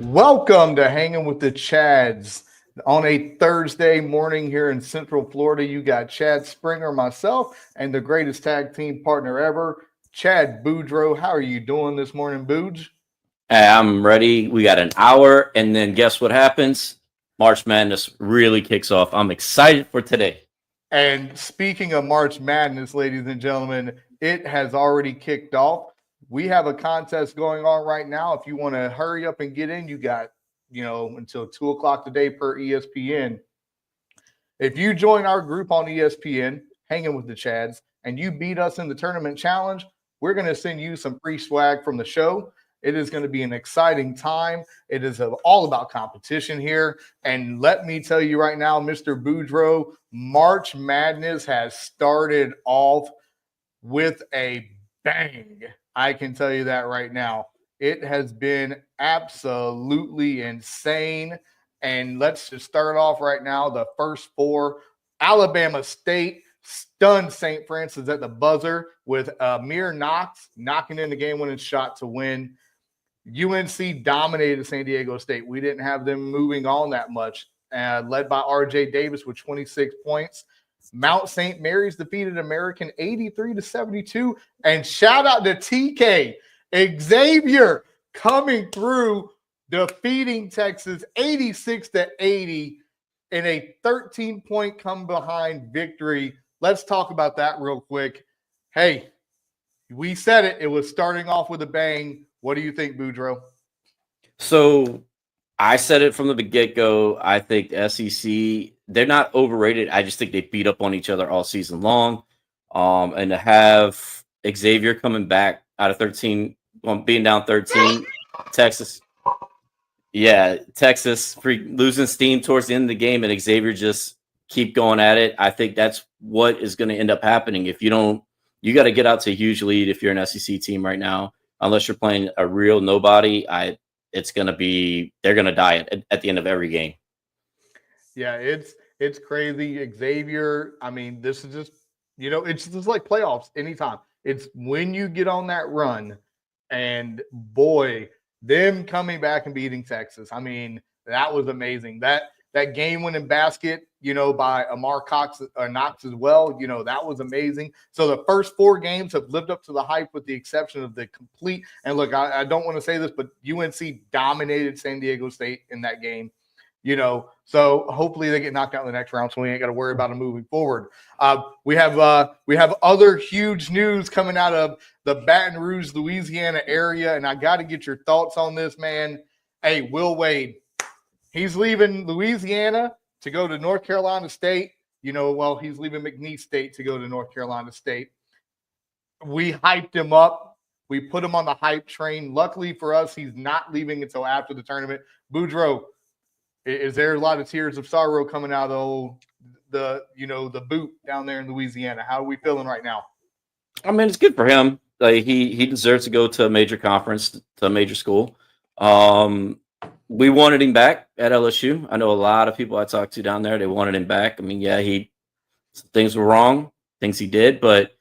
Welcome to Hanging with the Chads. On a Thursday morning here in Central Florida, you got Chad Springer, myself, and the greatest tag team partner ever, Chad Boudreaux. How are you doing this morning, Boudge? Hey, I'm ready. We got an hour, and then guess what happens? March Madness really kicks off. I'm excited for today. And speaking of March Madness, ladies and gentlemen, it has already kicked off. We have a contest going on right now. If you want to hurry up and get in, you got, until 2 o'clock today per ESPN. If you join our group on ESPN, Hanging with the Chads, and you beat us in the tournament challenge, we're going to send you some free swag from the show. It is going to be an exciting time. It is all about competition here. And let me tell you right now, Mr. Boudreaux, March Madness has started off with a bang. I can tell you that right now. It has been absolutely insane. And let's just start off right now. The first four, Alabama State stunned St. Francis at the buzzer with Amir Knox knocking in the game-winning shot to win. UNC dominated San Diego State. We didn't have them moving on that much, led by R.J. Davis with 26 points. Mount St. Mary's defeated American 83-72. And shout out to TK Xavier coming through, defeating Texas 86-80 in a 13-point come-behind victory. Let's talk about that real quick. Hey, we said it. It was starting off with a bang. What do you think, Boudreaux? So I said it from the get-go. I think the SEC, they're not overrated. I just think they beat up on each other all season long. And to have Xavier coming back out of 13, being down 13, Texas. Yeah, Texas losing steam towards the end of the game, and Xavier just keep going at it. I think that's what is going to end up happening. If you don't, you got to get out to a huge lead if you're an SEC team right now. Unless you're playing a real nobody, it's going to be, they're going to die at the end of every game. Yeah, it's crazy. Xavier, I mean, this is just, it's just like playoffs anytime. It's when you get on that run, and boy, them coming back and beating Texas. I mean, that was amazing. That game-winning basket, by Amar Knox as well, that was amazing. So the first four games have lived up to the hype with the exception of the complete. And look, I don't want to say this, but UNC dominated San Diego State in that game. So hopefully they get knocked out in the next round, so we ain't got to worry about them moving forward. We have other huge news coming out of the Baton Rouge, Louisiana area, and I got to get your thoughts on this, man. Hey, Will Wade, he's leaving Louisiana to go to North Carolina State. He's leaving McNeese State to go to North Carolina State. We hyped him up. We put him on the hype train. Luckily for us, he's not leaving until after the tournament. Boudreaux, is there a lot of tears of sorrow coming out of the boot down there in Louisiana? How are we feeling right now? I mean, it's good for him. Like he deserves to go to a major conference, to a major school. We wanted him back at LSU. I know a lot of people I talked to down there, they wanted him back. I mean, yeah, things were wrong, things he did, but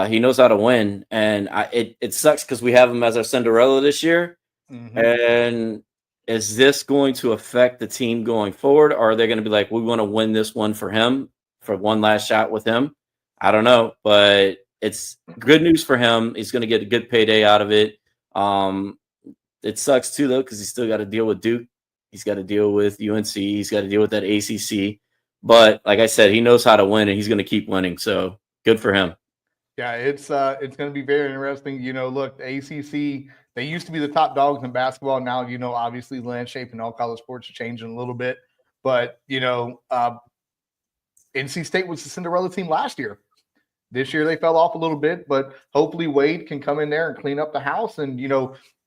he knows how to win. And it sucks because we have him as our Cinderella this year. Mm-hmm. And is this going to affect the team going forward? Or are they going to be like, we want to win this one for him, for one last shot with him? I don't know, but it's good news for him. He's going to get a good payday out of it. It sucks too, though, because he's still got to deal with Duke. He's got to deal with UNC. He's got to deal with that ACC. But like I said, he knows how to win, and he's going to keep winning. So good for him. Yeah, it's going to be very interesting. Look, the ACC, they used to be the top dogs in basketball. Now, obviously the landscape in all college sports are changing a little bit. But, NC State was the Cinderella team last year. This year they fell off a little bit, but hopefully Wade can come in there and clean up the house and,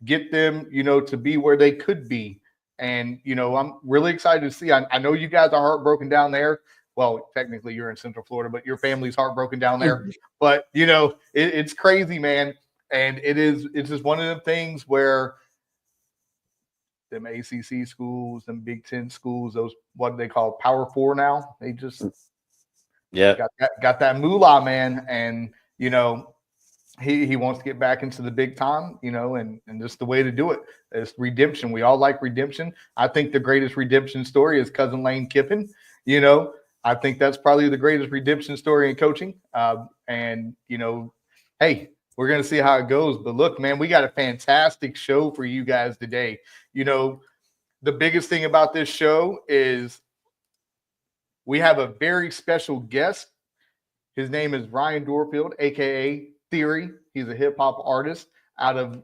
get them, to be where they could be. And, I'm really excited to see. I know you guys are heartbroken down there. Well, technically you're in Central Florida, but your family's heartbroken down there. But, it's crazy, man. And it's just one of the things where them ACC schools, them Big Ten schools, those, what do they call Power Four now? They just got that moolah, man. And, he wants to get back into the big time, and just the way to do it is redemption. We all like redemption. I think the greatest redemption story is cousin Lane Kiffin. I think that's probably the greatest redemption story in coaching. And hey, we're gonna see how it goes. But look, man, we got a fantastic show for you guys today. The biggest thing about this show is we have a very special guest. His name is Ryan Doerrfeld, aka Th30ry. He's a hip hop artist out of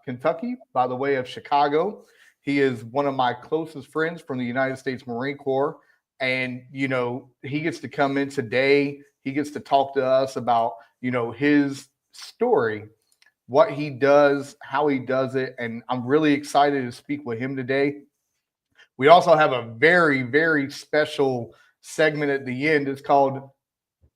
Kentucky, by the way of Chicago. He is one of my closest friends from the United States Marine Corps. And, he gets to come in today. He gets to talk to us about, his story, what he does, how he does it. And I'm really excited to speak with him today. We also have a very, very special segment at the end. It's called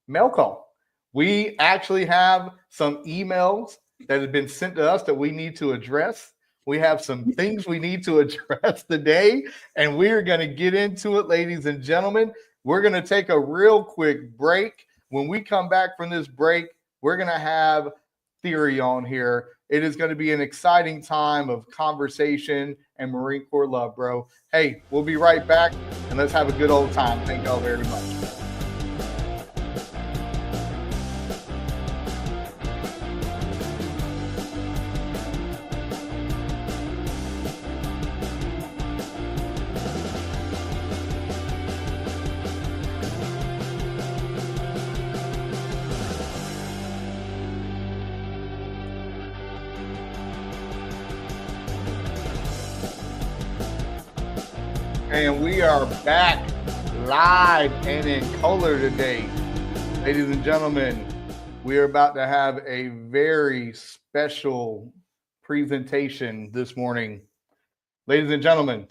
Mail Call. We actually have some emails that have been sent to us that we need to address. We have some things we need to address today, and we're going to get into it, ladies and gentlemen. We're going to take a real quick break. When we come back from this break, we're going to have Th30ry on here. It is going to be an exciting time of conversation and Marine Corps love, bro. Hey, we'll be right back, and let's have a good old time. Thank y'all very much. And we are back live and in color today. Ladies and gentlemen, we are about to have a very special presentation this morning. Ladies and gentlemen,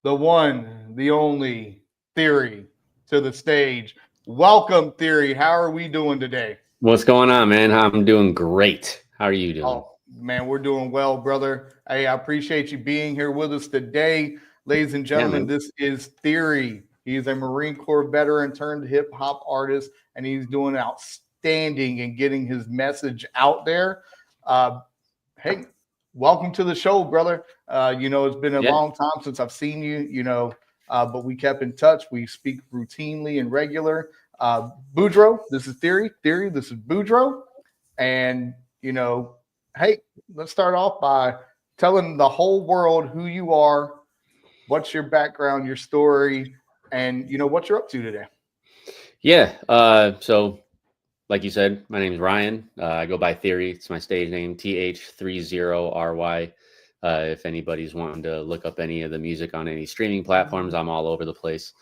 the one, the only Th30ry to the stage. Welcome, Th30ry. How are we doing today? What's going on, man? I'm doing great. How are you doing? Oh, man, we're doing well, brother. Hey, I appreciate you being here with us today. Ladies and gentlemen, this is Th30ry. He's a Marine Corps veteran turned hip hop artist, and he's doing outstanding in getting his message out there. Hey, welcome to the show, brother. It's been a long time since I've seen you, but we kept in touch. We speak routinely and regular. Boudreaux, this is Th30ry. Th30ry, this is Boudreaux. And, hey, let's start off by telling the whole world who you are. What's your background, your story, and what you're up to today? Yeah. So, like you said, my name is Ryan. I go by Th30ry. It's my stage name, Th30ry. If anybody's wanting to look up any of the music on any streaming platforms, I'm all over the place.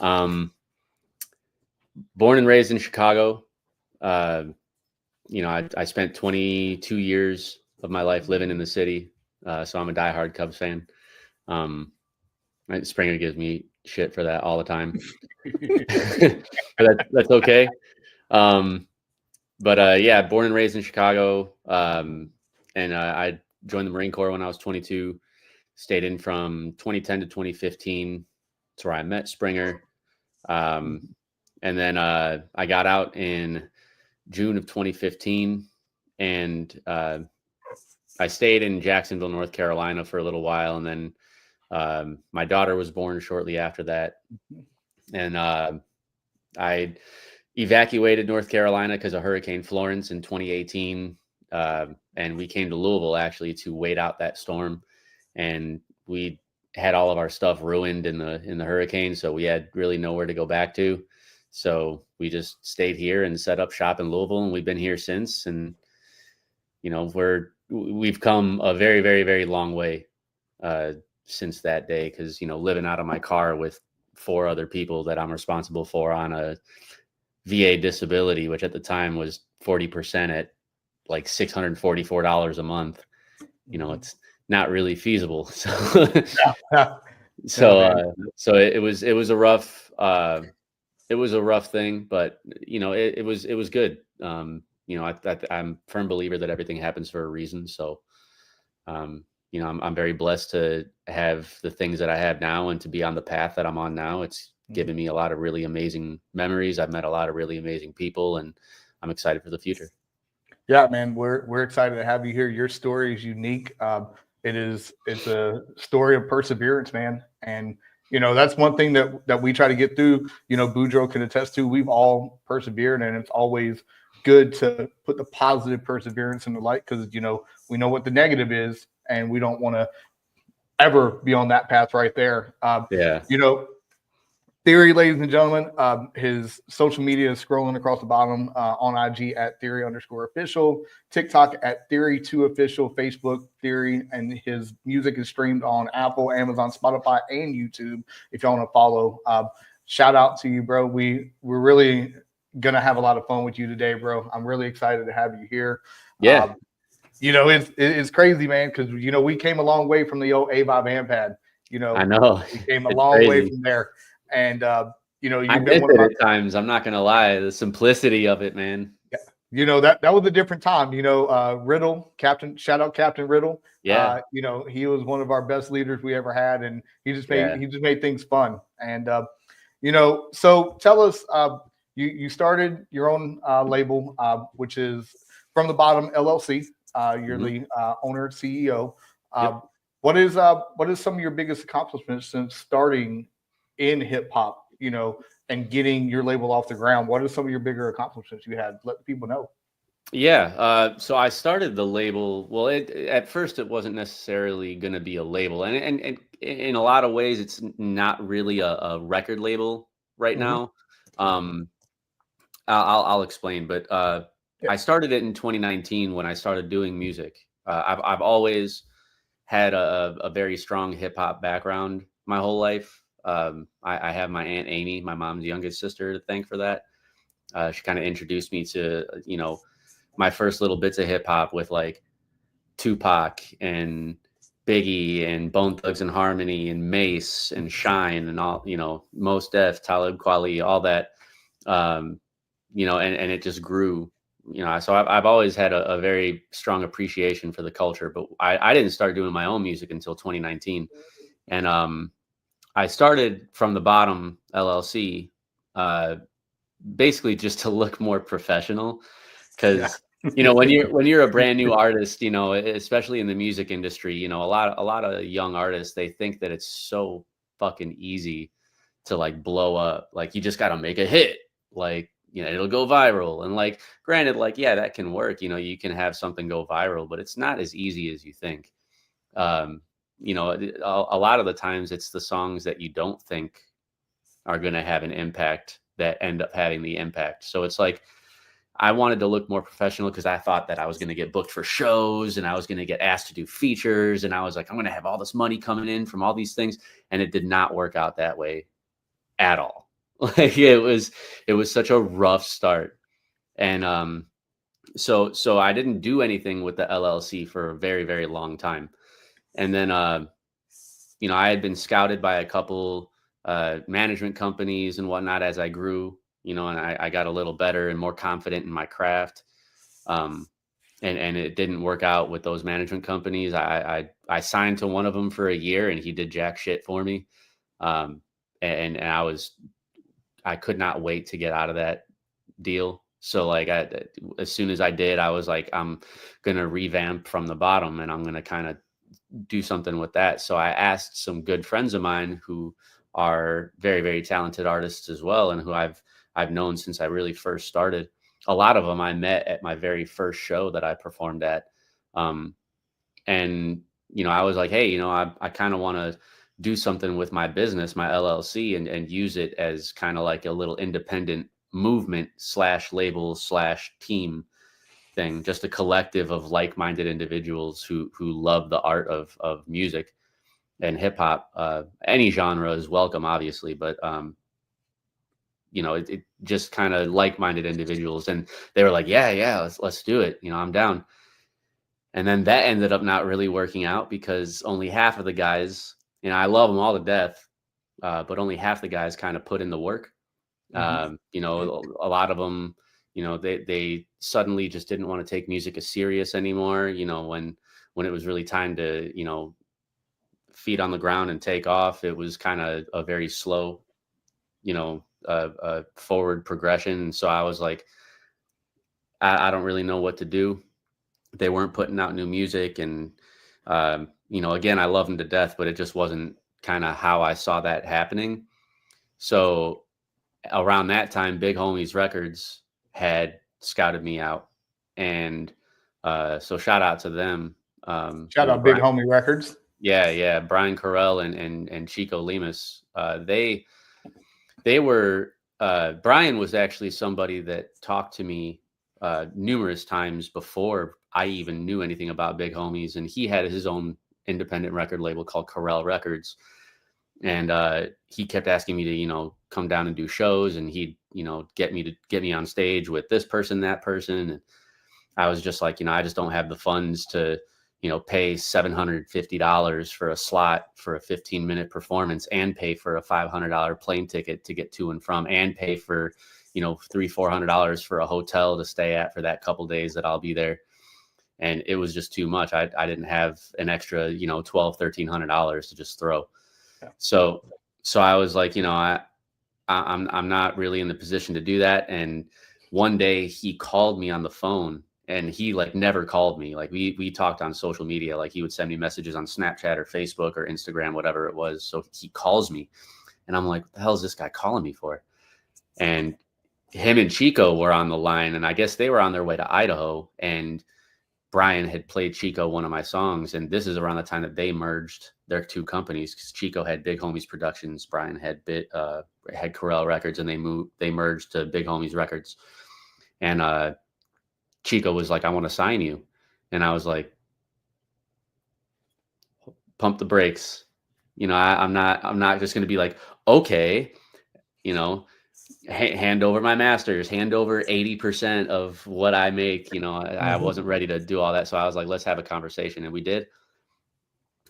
Born and raised in Chicago. I spent 22 years of my life living in the city. So I'm a diehard Cubs fan. Springer gives me shit for that all the time. But that's okay. Born and raised in Chicago. And I joined the Marine Corps when I was 22, stayed in from 2010 to 2015. That's where I met Springer. And then I got out in June of 2015, and I stayed in Jacksonville, North Carolina for a little while. And then my daughter was born shortly after that. And I evacuated North Carolina because of Hurricane Florence in 2018. And we came to Louisville actually to wait out that storm. And we had all of our stuff ruined in the hurricane. So we had really nowhere to go back to. So we just stayed here and set up shop in Louisville, and we've been here since. And, we've come a very, very, very long way since that day. Cause living out of my car with 4 other people that I'm responsible for on a VA disability, which at the time was 40% at like $644 a month. It's not really feasible. So, so it was a rough, thing, but it was good. I'm a firm believer that everything happens for a reason. So, I'm very blessed to have the things that I have now and to be on the path that I'm on now. It's given me a lot of really amazing memories. I've met a lot of really amazing people, and I'm excited for the future. Yeah, man, we're excited to have you here. Your story is unique. It's a story of perseverance, man. And that's one thing that we try to get through. Boudreaux can attest to. We've all persevered, and it's always good to put the positive perseverance in the light because we know what the negative is, and we don't want to ever be on that path right there. Yeah. Th30ry, ladies and gentlemen, his social media is scrolling across the bottom on IG at Th30ry_official, TikTok at Th30ry2official, Facebook Th30ry, and his music is streamed on Apple, Amazon, Spotify, and YouTube. If y'all want to follow, shout out to you, bro. We're really gonna have a lot of fun with you today, bro. I'm really excited to have you here. Yeah. It's crazy, man, because we came a long way from the old A5 amp pad. I know. We came a It's long way crazy. from there. And you've I been miss one of it my, at times. I'm not gonna lie. The simplicity of it, man. that was a different time. Riddle, Captain, shout out Captain Riddle. Yeah. He was one of our best leaders we ever had, and he just made things fun. And so tell us, you started your own label, which is From the Bottom LLC. You're the owner, CEO. Yep. What is some of your biggest accomplishments since starting in hip hop, and getting your label off the ground? What are some of your bigger accomplishments you had? Let the people know. Yeah. So I started the label. Well, at first it wasn't necessarily going to be a label, and in a lot of ways, it's not really a record label right now. I'll explain, but I started it in 2019 when I started doing music. I've always had a very strong hip hop background my whole life. I have my Aunt Amy, my mom's youngest sister, to thank for that. She kind of introduced me to, my first little bits of hip hop with like Tupac and Biggie and Bone Thugs and Harmony and Mace and Shine and all, Mos Def, Talib Kweli, all that, and it just grew, so I've always had a very strong appreciation for the culture, but I didn't start doing my own music until 2019. And I started From the Bottom LLC, basically just to look more professional, because when you're a brand new artist, especially in the music industry, a lot of young artists, they think that it's so fucking easy to like blow up. Like you just got to make a hit, like it'll go viral. And like, granted, like, yeah, that can work. You can have something go viral, but it's not as easy as you think. A lot of the times it's the songs that you don't think are going to have an impact that end up having the impact. So it's like, I wanted to look more professional because I thought that I was going to get booked for shows and I was going to get asked to do features. And I was like, I'm going to have all this money coming in from all these things. And it did not work out that way at all. Like it was such a rough start. And so I didn't do anything with the LLC for a very, very long time. And then, I had been scouted by a couple management companies and whatnot as I grew, and I got a little better and more confident in my craft. And it didn't work out with those management companies. I signed to one of them for a year and he did jack shit for me. And I could not wait to get out of that deal. So like as soon as I did, I was like, I'm going to revamp From the Bottom and I'm going to kind of do something with that. So I asked some good friends of mine who are very, very talented artists as well, and who I've known since I really first started. A lot of them I met at my very first show that I performed at. And, I was like, hey, I kind of want to do something with my business, my LLC, and use it as kind of like a little independent movement / label / team thing, just a collective of like-minded individuals who love the art of music and hip hop. Any genre is welcome, obviously, but it just kind of like-minded individuals. And they were like, yeah, let's do it. I'm down. And then that ended up not really working out because only half of the guys, I love them all to death, but only half the guys kind of put in the work. A lot of them, they suddenly just didn't want to take music as serious anymore. When it was really time to, feet on the ground and take off, it was kind of a very slow, forward progression. And so I was like, I don't really know what to do. They weren't putting out new music, and again, I love them to death, but it just wasn't kind of how I saw that happening. So around that time, Big Homies Records had scouted me out, and so shout out to them. Shout out Big Homie Records. Yeah, Brian Carell and Chico Lemus. They were Brian was actually somebody that talked to me numerous times before I even knew anything about Big Homies, and he had his own independent record label called Carell Records. And he kept asking me to, come down and do shows, and he'd, get me on stage with this person, that person. And I was just like, I just don't have the funds to, pay $750 for a slot for a 15-minute performance, and pay for a $500 plane ticket to get to and from, and pay for, $300-400 for a hotel to stay at for that couple days that I'll be there. And it was just too much. I didn't have an extra, $1,200-1,300 to just throw. So I was like, I'm not really in the position to do that. And one day he called me on the phone, and he like never called me. Like we talked on social media, like he would send me messages on Snapchat or Facebook or Instagram, whatever it was. So he calls me, and I'm like, what the hell is this guy calling me for? And him and Chico were on the line, and I guess they were on their way to Idaho, and Brian had played Chico one of my songs, and this is around the time that they merged their two companies, because Chico had Big Homies Productions, Brian had Carell Records, and they merged to Big Homies Records. And Chico was like, I want to sign you. And I was like, pump the brakes. I'm not just going to be like, okay, hand over my masters, hand over 80% of what I make. I wasn't ready to do all that. So I was like, let's have a conversation. And we did.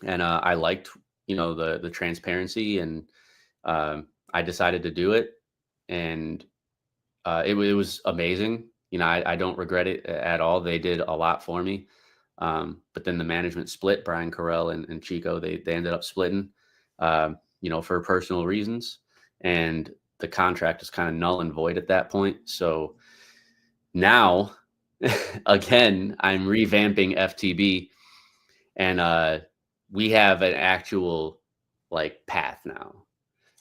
And I liked, the transparency, and I decided to do it. And it was amazing. I don't regret it at all. They did a lot for me. But then the management split. Brian Carell and Chico, they ended up splitting, for personal reasons. And the contract is kind of null and void at that point. So now, again, I'm revamping FTB, and we have an actual like path now.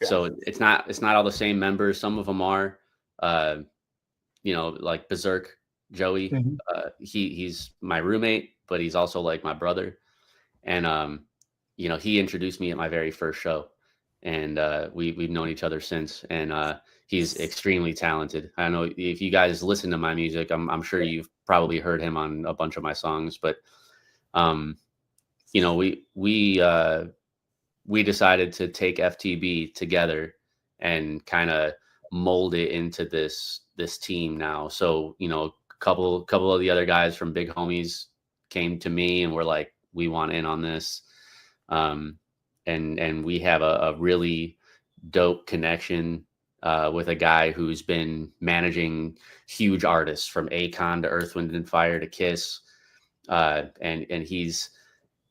Yeah. So it's not all the same members. Some of them are, like Berserk Joey. Mm-hmm. He's my roommate, but he's also like my brother. And he introduced me at my very first show. And we've known each other since, and he's extremely talented. I don't know if you guys listen to my music. I'm sure you've probably heard him on a bunch of my songs, but we decided to take FTB together and kind of mold it into this team now. So a couple of the other guys from Big Homies came to me and were like, we want in on this. And we have a really dope connection with a guy who's been managing huge artists from Akon to Earth, Wind & Fire to Kiss. And he's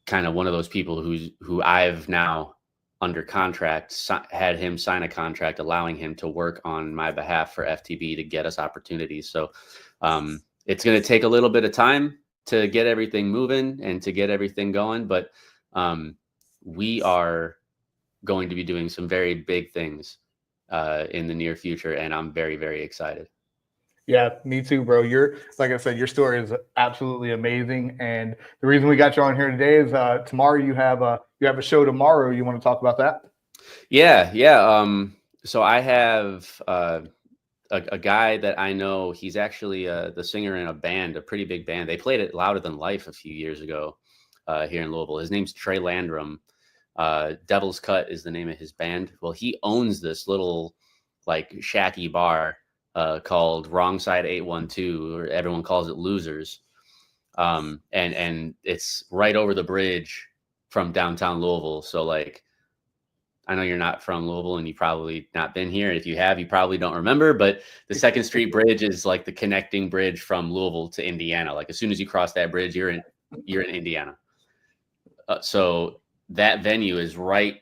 kind of one of those people who I've now under contract, had him sign a contract allowing him to work on my behalf for FTB to get us opportunities. So it's going to take a little bit of time to get everything moving and to get everything going. But we are going to be doing some very big things in the near future, and I'm very, very excited. Yeah, me too, bro. Like I said, your story is absolutely amazing, and the reason we got you on here today is tomorrow you have a show tomorrow. You want to talk about that? Yeah. So I have a guy that I know. He's actually the singer in a band, a pretty big band. They played at Louder Than Life a few years ago here in Louisville. His name's Trey Landrum. Devil's Cut is the name of his band. Well, he owns this little like shacky bar called Wrong Side 812, or everyone calls it Losers. And it's right over the bridge from downtown Louisville. So like, I know you're not from Louisville and you probably not been here. If you have, you probably don't remember, but the 2nd Street Bridge is like the connecting bridge from Louisville to Indiana. Like as soon as you cross that bridge, you're in Indiana. So that venue is right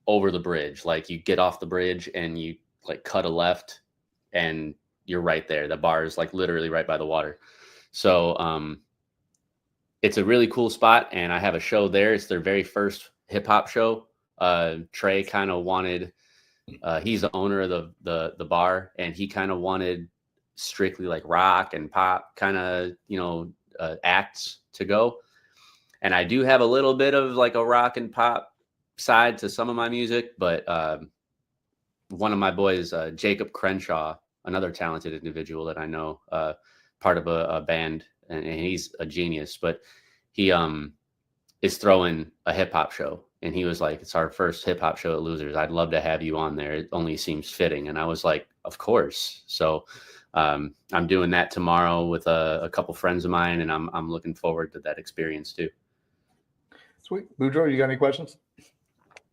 over the bridge. Like you get off the bridge and you like cut a left and you're right there. The bar is like literally right by the water. So it's a really cool spot, and I have a show there. It's their very first hip hop show. Trey kind of wanted, he's the owner of the bar, and he kind of wanted strictly like rock and pop kind of, acts to go. And I do have a little bit of like a rock and pop side to some of my music, but one of my boys, Jacob Crenshaw, another talented individual that I know, part of a band, and he's a genius, but he is throwing a hip hop show. And he was like, it's our first hip hop show at Losers. I'd love to have you on there. It only seems fitting. And I was like, of course. So I'm doing that tomorrow with a couple friends of mine, and I'm looking forward to that experience too. Sweet. Boudreaux, you got any questions?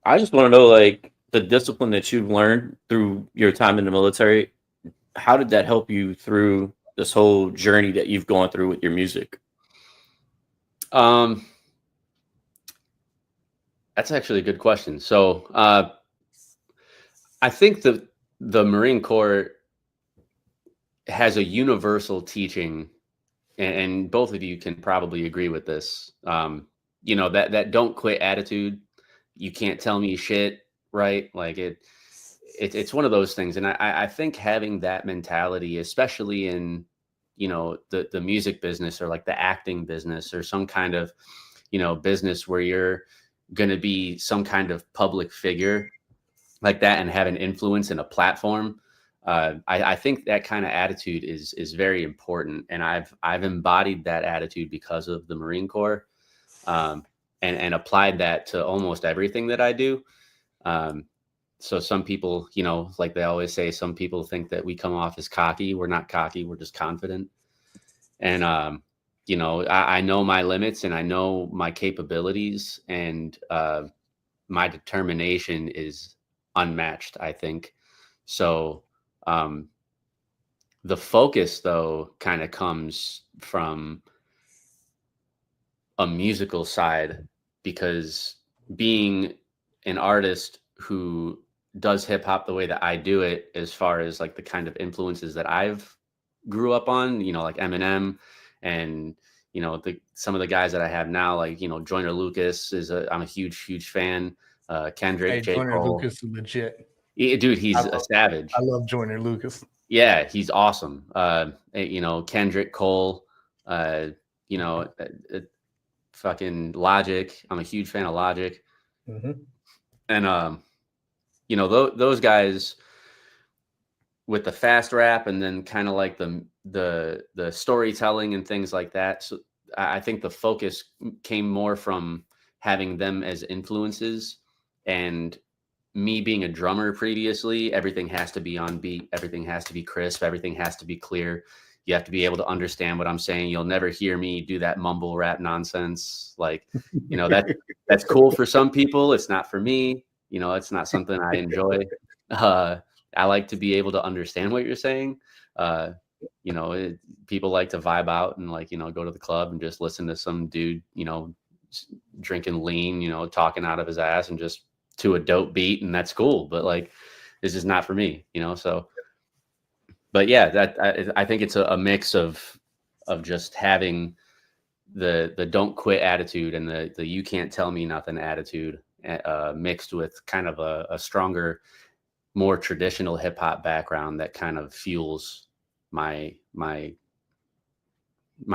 I just want to know, like, the discipline that you've learned through your time in the military. How did that help you through this whole journey that you've gone through with your music? That's actually a good question. So I think the Marine Corps has a universal teaching, and both of you can probably agree with this. That don't quit attitude. You can't tell me shit, right? Like it's one of those things. And I think having that mentality, especially in, the music business or like the acting business or some kind of, business where you're going to be some kind of public figure like that and have an influence and a platform. I think that kind of attitude is very important. And I've embodied that attitude because of the Marine Corps, and applied that to almost everything that I do. So some people, like they always say, some people think that we come off as cocky. We're not cocky. We're just confident. And, I know my limits and I know my capabilities, and my determination is unmatched, I think. So the focus, though, kind of comes from a musical side, because being an artist who does hip hop the way that I do it, as far as like the kind of influences that I've grew up on, like Eminem, and some of the guys that I have now, like Joyner Lucas I'm a huge fan. Kendrick, Hey, J. Joyner Cole. Lucas is legit. Yeah, dude, he's a savage. I love Joyner Lucas. Yeah, he's awesome. Kendrick, Cole, fucking Logic. I'm a huge fan of Logic. Mm-hmm. And those guys with the fast rap, and then kind of like the storytelling and things like that. So I think the focus came more from having them as influences, and me being a drummer previously. Everything has to be on beat. Everything has to be crisp. Everything has to be clear. You have to be able to understand what I'm saying. You'll never hear me do that mumble rap nonsense. Like, that's cool for some people. It's not for me. It's not something I enjoy. I like to be able to understand what you're saying. People like to vibe out and go to the club and just listen to some dude, drinking lean, talking out of his ass and just to a dope beat, and that's cool. But like, this is not for me, so. But yeah, that I think it's a mix of just having the don't quit attitude and the you can't tell me nothing attitude, mixed with kind of a stronger, more traditional hip hop background that kind of fuels my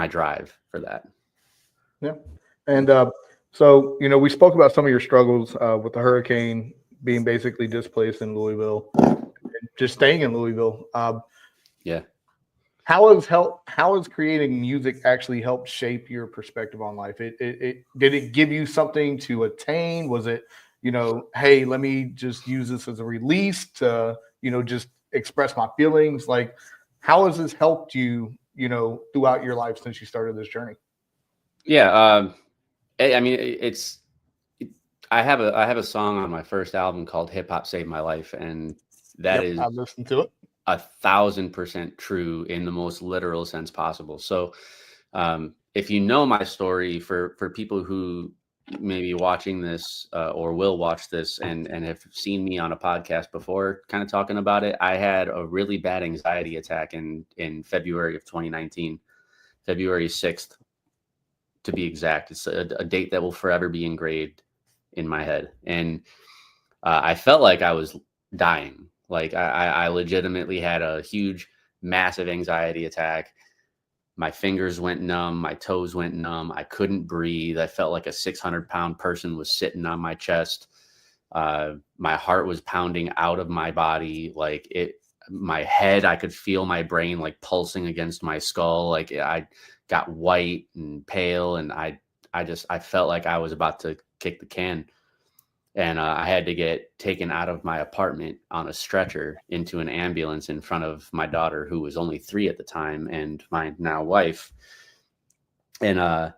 drive for that. Yeah. And so, we spoke about some of your struggles with the hurricane, being basically displaced in Louisville, just staying in Louisville. Yeah. How has creating music actually helped shape your perspective on life? Did it give you something to attain? Was it, hey, let me just use this as a release to, just express my feelings? Like, how has this helped you, throughout your life since you started this journey? Yeah. I mean, I have a song on my first album called Hip Hop Saved My Life. And that is, I listened to it. 1,000% true in the most literal sense possible. So if you know my story, for people who may be watching this or will watch this and have seen me on a podcast before kind of talking about it, I had a really bad anxiety attack in February of 2019. February 6th, to be exact. It's a date that will forever be engraved in my head. And I felt like I was dying. Like I legitimately had a huge, massive anxiety attack. My fingers went numb. My toes went numb. I couldn't breathe. I felt like a 600-pound person was sitting on my chest. My heart was pounding out of my body. Like my head, I could feel my brain like pulsing against my skull. Like I got white and pale, and I felt like I was about to kick the can. And I had to get taken out of my apartment on a stretcher into an ambulance in front of my daughter, who was only 3 at the time, and my now wife. And,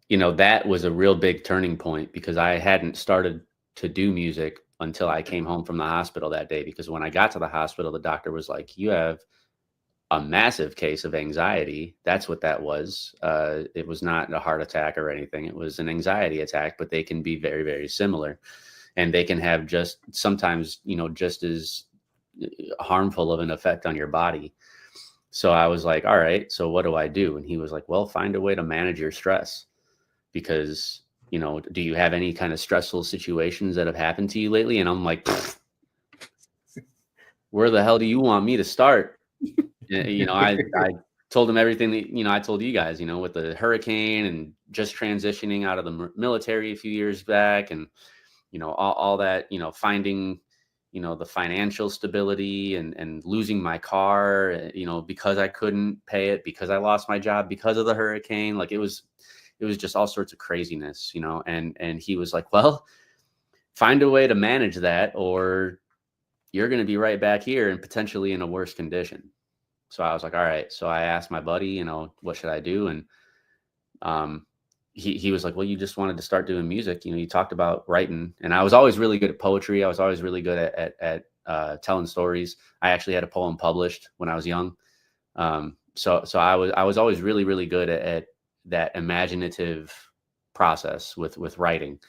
you know, that was a real big turning point, because I hadn't started to do music until I came home from the hospital that day. Because when I got to the hospital, the doctor was like, you have a massive case of anxiety. That's what that was. It was not a heart attack or anything. It was an anxiety attack, but they can be very, very similar. And they can have just sometimes, you know, just as harmful of an effect on your body. So I was like, all right, so what do I do? And he was like, well, find a way to manage your stress, because, you know, do you have any kind of stressful situations that have happened to you lately? And I'm like, where the hell do you want me to start? You know, I told him everything that, you know, I told you guys, you know, with the hurricane and just transitioning out of the military a few years back, and, you know, all that, you know, finding, you know, the financial stability and losing my car, you know, because I couldn't pay it, because I lost my job because of the hurricane. Like it was just all sorts of craziness, you know, and he was like, well, find a way to manage that, or you're going to be right back here and potentially in a worse condition. So I was like, all right. So I asked my buddy, you know, what should I do? And he was like, well, you just wanted to start doing music. You know, you talked about writing, and I was always really good at poetry. I was always really good at telling stories. I actually had a poem published when I was young. So I was always really, really good at that imaginative process with writing.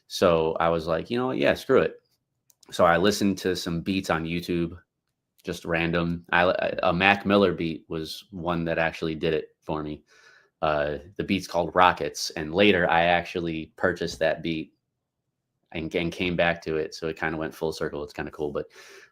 So I was like, you know what? Yeah, screw it. So I listened to some beats on YouTube, just random. A Mac Miller beat was one that actually did it for me. The beat's called Rockets. And later I actually purchased that beat and came back to it. So it kind of went full circle. It's kind of cool. But,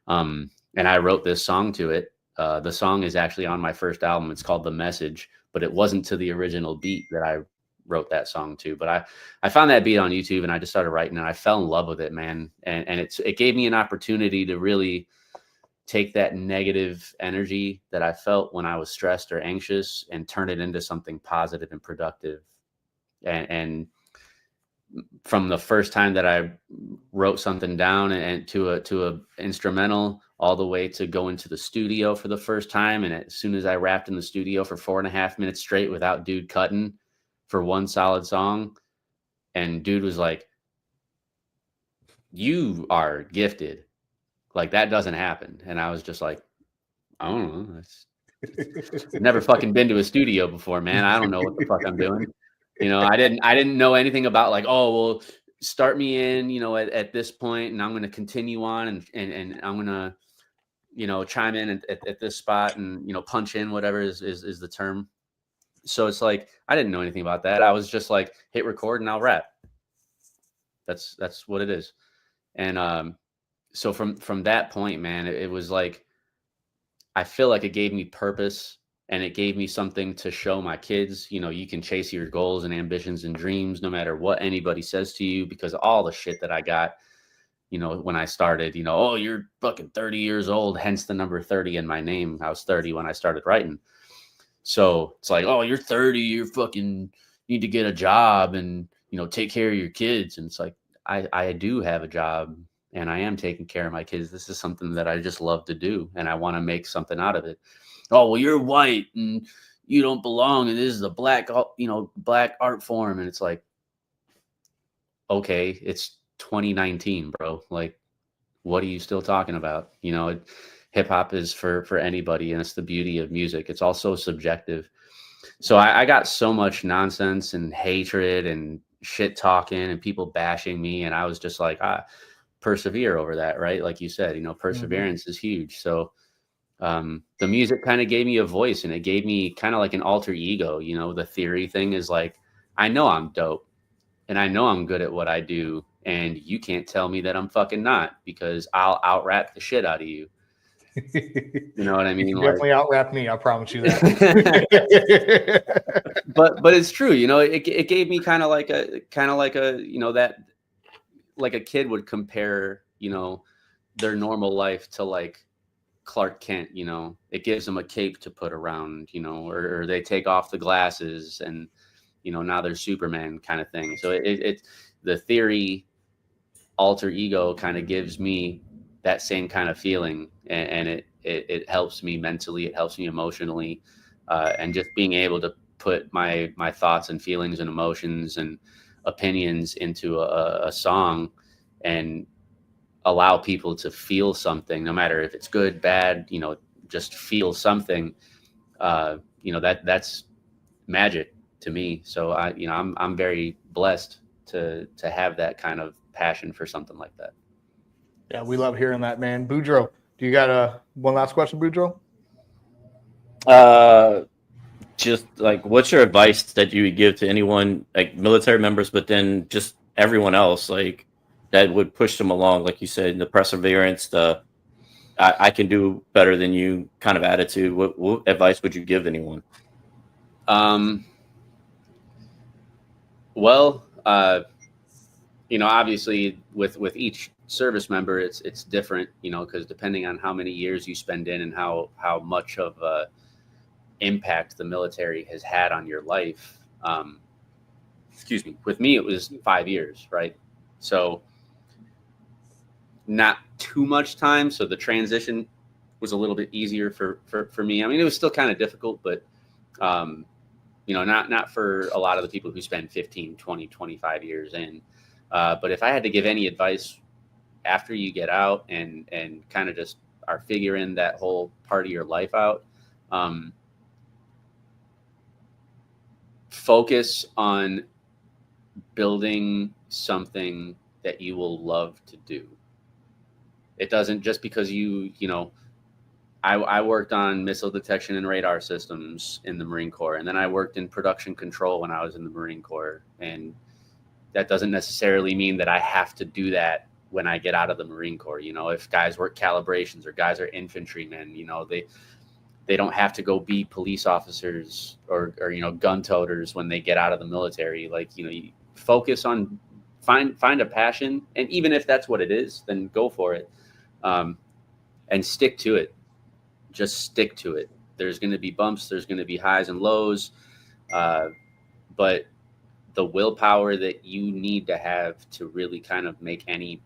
and I wrote this song to it. The song is actually on my first album. It's called The Message, but it wasn't to the original beat that I wrote that song to. But I found that beat on YouTube, and I just started writing, and I fell in love with it, man. And it gave me an opportunity to really take that negative energy that I felt when I was stressed or anxious and turn it into something positive and productive. And from the first time that I wrote something down and to a instrumental, all the way to go into the studio for the first time. And as soon as I rapped in the studio for 4.5 minutes straight without dude cutting for one solid song, and dude was like, you are gifted. Like, that doesn't happen. And I was just like, I don't know. I've never fucking been to a studio before, man. I don't know what the fuck I'm doing. You know, I didn't know anything about like, oh, well, start me in, you know, at this point, and I'm going to continue on and I'm going to, you know, chime in at this spot and, you know, punch in, whatever is the term. So it's like, I didn't know anything about that. I was just like, hit record and I'll rap. That's what it is. And, so from that point, man, it was like, I feel like it gave me purpose, and it gave me something to show my kids. You know, you can chase your goals and ambitions and dreams no matter what anybody says to you, because of all the shit that I got, you know, when I started, you know, oh, you're fucking 30 years old, hence the number 30 in my name. I was 30 when I started writing. So it's like, oh, you're 30, you're fucking need to get a job and, you know, take care of your kids. And it's like, I do have a job, and I am taking care of my kids. This is something that I just love to do, and I want to make something out of it. Oh, well, you're white and you don't belong, and this is a black art form. And it's like, okay, it's 2019, bro. Like, what are you still talking about? You know, hip hop is for anybody, and it's the beauty of music. It's also subjective. So I got so much nonsense and hatred and shit talking and people bashing me, and I was just like, persevere over that, right? Like you said, you know, perseverance is huge. So the music kind of gave me a voice, and it gave me kind of like an alter ego. You know, the theory thing is like, I know I'm dope and I know I'm good at what I do, and you can't tell me that I'm fucking not, because I'll out rap the shit out of you. You know what I mean? You can Like, definitely out rap me. I promise you that. but it's true. You know, it gave me kind of like a you know, that like a kid would compare, you know, their normal life to like Clark Kent. You know, it gives them a cape to put around, you know, or they take off the glasses and, you know, now they're Superman kind of thing. So it the theory alter ego kind of gives me that same kind of feeling, and it helps me mentally, it helps me emotionally, and just being able to put my thoughts and feelings and emotions and opinions into a song and allow people to feel something, no matter if it's good, bad, you know, just feel something. You know, that's magic to me. So I'm very blessed to have that kind of passion for something like that. Yeah, we love hearing that, man. Boudreaux, do you got one last question, Boudreaux? Just like, what's your advice that you would give to anyone, like military members, but then just everyone else, like that would push them along, like you said, the perseverance, the I can do better than you kind of attitude. What advice would you give anyone? Well, you know, obviously with each service member, it's different, you know, because depending on how many years you spend in and how much of impact the military has had on your life. Excuse me. With me, it was 5 years, right? So not too much time. So the transition was a little bit easier for me. I mean, it was still kind of difficult, but you know, not for a lot of the people who spend 15, 20, 25 years in. But if I had to give any advice after you get out and kind of just are figuring that whole part of your life out, focus on building something that you will love to do. It doesn't just because you know, I worked on missile detection and radar systems in the Marine Corps, and then I worked in production control when I was in the Marine Corps. And that doesn't necessarily mean that I have to do that when I get out of the Marine Corps. You know, if guys work calibrations or guys are infantrymen, you know, they don't have to go be police officers or you know, gun toters when they get out of the military. Like, you know, you focus on find a passion, and even if that's what it is, then go for it, and stick to it. Just stick to it. There's going to be bumps, there's going to be highs and lows, but the willpower that you need to have to really kind of make any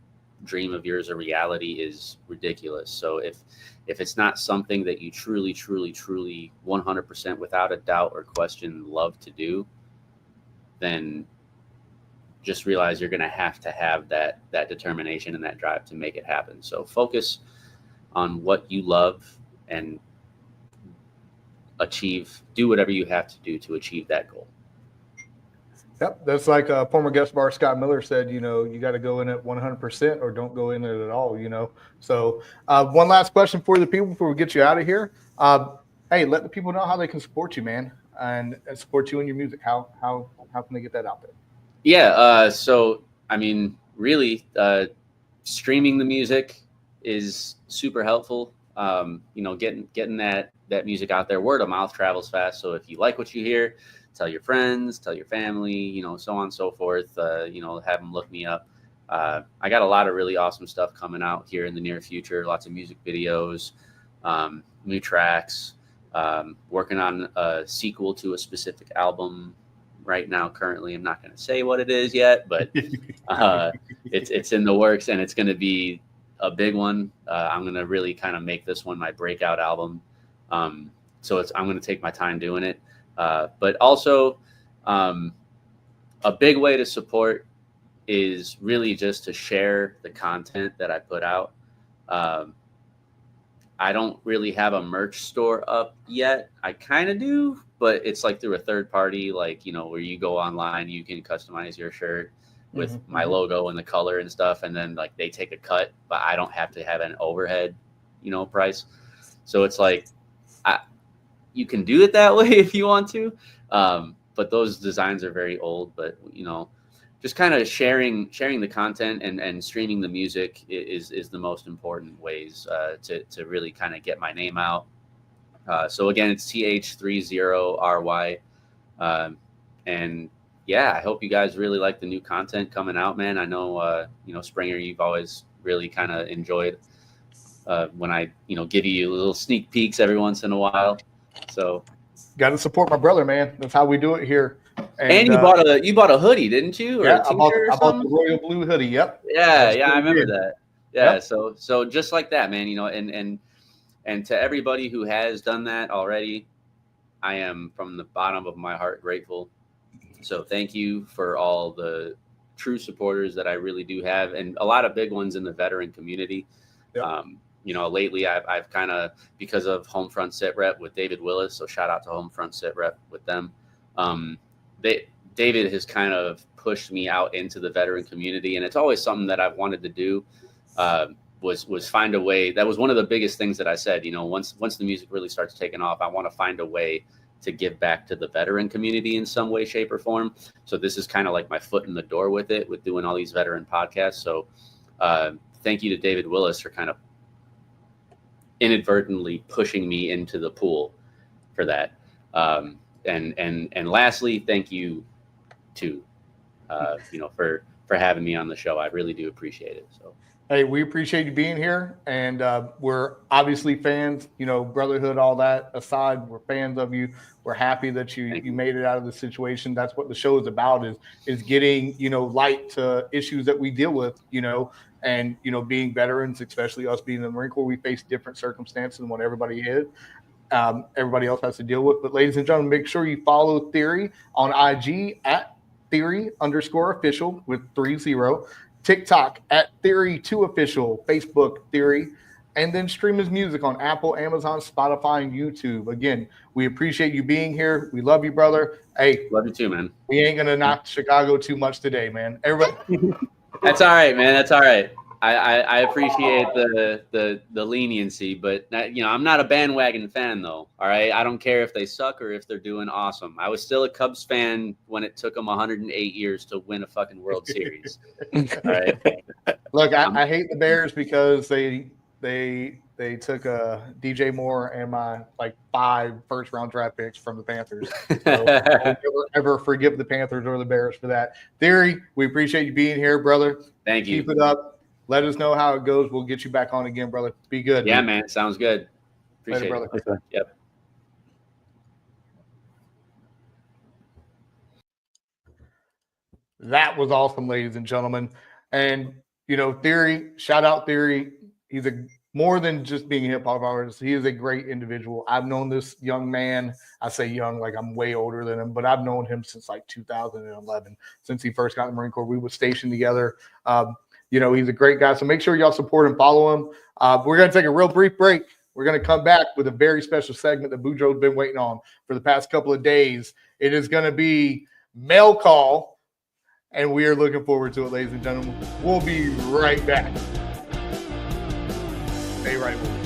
dream of yours a reality is ridiculous. So if it's not something that you truly 100% without a doubt or question love to do, then just realize you're going to have that determination and that drive to make it happen. So focus on what you love and do whatever you have to do to achieve that goal. Yep, that's like former guest bar Scott Miller said, you know, you got to go in at 100% or don't go in it at all, you know. So one last question for the people before we get you out of here. Hey, let the people know how they can support you, man, and support you in your music. How can they get that out there? Yeah, so I mean, really, streaming the music is super helpful. You know, getting that music out there. Word of mouth travels fast. So if you like what you hear, tell your friends, tell your family, you know, so on and so forth. You know, have them look me up. I got a lot of really awesome stuff coming out here in the near future. Lots of music videos, new tracks. Working on a sequel to a specific album right now. Currently, I'm not going to say what it is yet, but it's in the works, and it's going to be a big one. I'm going to really kind of make this one my breakout album. So I'm going to take my time doing it. But also, a big way to support is really just to share the content that I put out. I don't really have a merch store up yet. I kind of do, but it's like through a third party, like, you know, where you go online, you can customize your shirt with my logo and the color and stuff. And then like they take a cut, but I don't have to have an overhead, you know, price. So it's like, you can do it that way if you want to. But those designs are very old, but just kind of sharing the content and streaming the music is the most important ways to really kind of get my name out. So again, it's Th30ry. And yeah, I hope you guys really like the new content coming out, man. I know, Springer, you've always really kind of enjoyed when I, give you little sneak peeks every once in a while. So got to support my brother, man. That's how we do it here. And you bought a hoodie, didn't you? Or yeah, a t-shirt I bought the royal blue hoodie. Yep. Yeah, I remember that. Yeah, Yep. So just like that, man. And to everybody who has done that already, I am from the bottom of my heart grateful. So thank you for all the true supporters that I really do have, and a lot of big ones in the veteran community. Yep. Lately I've kind of, because of Homefront Sit Rep with David Willis, so shout out to Homefront Sit Rep with them. David has kind of pushed me out into the veteran community, and it's always something that I've wanted to do. Was find a way. That was one of the biggest things that I said. Once the music really starts taking off, I want to find a way to give back to the veteran community in some way, shape, or form. So this is kind of like my foot in the door with it, with doing all these veteran podcasts. So thank you to David Willis for kind of inadvertently pushing me into the pool for that. And lastly, thank you to for having me on the show. I really do appreciate it. So hey, we appreciate you being here, and we're obviously fans. Brotherhood, all that aside, we're fans of you. We're happy that you made it out of the situation. That's what the show is about, is getting light to issues that we deal with. And being veterans, especially us being in the Marine Corps, we face different circumstances than what everybody else has to deal with. But ladies and gentlemen, make sure you follow Th30ry on IG at Th30_official with 30, TikTok at Th30_official, Facebook Th30, and then stream his music on Apple, Amazon, Spotify, and YouTube. Again, we appreciate you being here. We love you, brother. Hey, love you too, man. We ain't gonna knock Chicago too much today, man. Everybody. That's all right, man. That's all right. I appreciate the leniency, but I'm not a bandwagon fan though. All right, I don't care if they suck or if they're doing awesome. I was still a Cubs fan when it took them 108 years to win a fucking World Series. All right. Look, I hate the Bears because they took DJ Moore and my 5 first-round draft picks from the Panthers. So I'll never ever forgive the Panthers or the Bears for that. Th30ry, we appreciate you being here, brother. Thank you. Keep it up. Let us know how it goes. We'll get you back on again, brother. Be good. Yeah, man. Sounds good. Appreciate Later, it. brother. Yep. That was awesome, ladies and gentlemen. And, Th30ry, shout out Th30ry. He's more than just being a hip hop artist. He is a great individual. I've known this young man. I say young, like I'm way older than him, but I've known him since 2011, since he first got in the Marine Corps. We were stationed together. He's a great guy. So make sure y'all support and follow him. We're going to take a real brief break. We're going to come back with a very special segment that Boudreaux's been waiting on for the past couple of days. It is going to be Mail Call, and we are looking forward to it, ladies and gentlemen. We'll be right back. Stay right with us.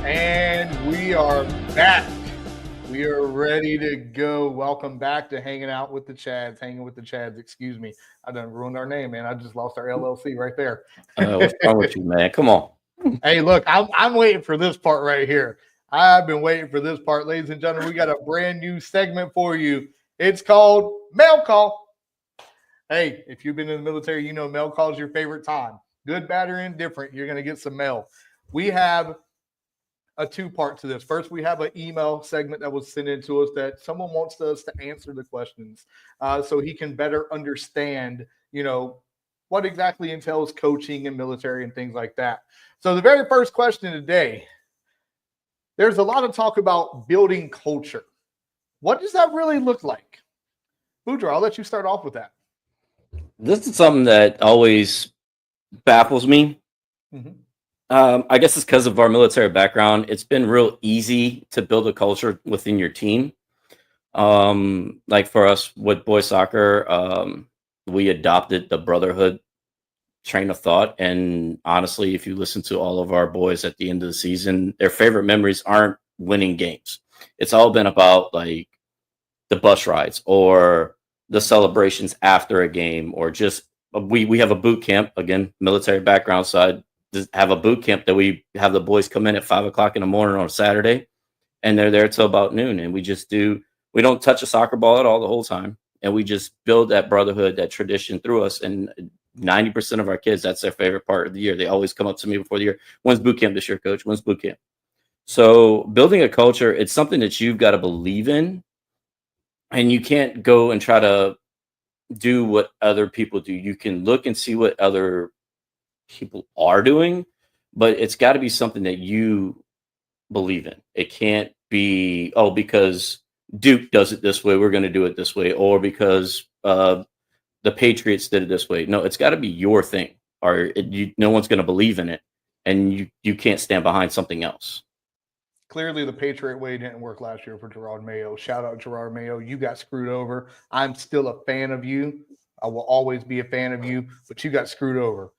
And we are back. We are ready to go. Welcome back to Hanging Out with the Chads. Hanging with the Chads, excuse me. I done ruined our name, man. I just lost our LLC right there. What's wrong with you, man? Come on. Hey, look, I'm waiting for this part right here. I've been waiting for this part, ladies and gentlemen. We got a brand new segment for you. It's called Mail Call. Hey, if you've been in the military, you know mail call is your favorite time. Good, bad, or indifferent, you're going to get some mail. We have a 2-part to this. First, we have an email segment that was sent in to us that someone wants us to answer the questions so he can better understand, what exactly entails coaching and military and things like that. So the very first question today, there's a lot of talk about building culture. What does that really look like? Boudreaux, I'll let you start off with that. This is something that always baffles me. Mm-hmm. I guess it's because of our military background. It's been real easy to build a culture within your team. Like for us with boys soccer, we adopted the brotherhood train of thought. And honestly, if you listen to all of our boys at the end of the season, their favorite memories aren't winning games. It's all been about like the bus rides or the celebrations after a game, or just we have a boot camp, again, military background side, just have a boot camp that we have the boys come in at 5 o'clock in the morning on a Saturday, and they're there till about noon. And we don't touch a soccer ball at all the whole time. And we just build that brotherhood, that tradition through us. And 90% of our kids, that's their favorite part of the year. They always come up to me before the year. When's boot camp this year, coach? When's boot camp? So building a culture, it's something that you've got to believe in. And you can't go and try to do what other people do. You can look and see what other people are doing, but it's got to be something that you believe in. It can't be, oh, because Duke does it this way, we're going to do it this way, or because the Patriots did it this way. No, it's got to be your thing, or no one's going to believe in it, and you can't stand behind something else. Clearly, the Patriot way didn't work last year for Gerard Mayo. Shout out Gerard Mayo. You got screwed over. I'm still a fan of you. I will always be a fan of you, but you got screwed over.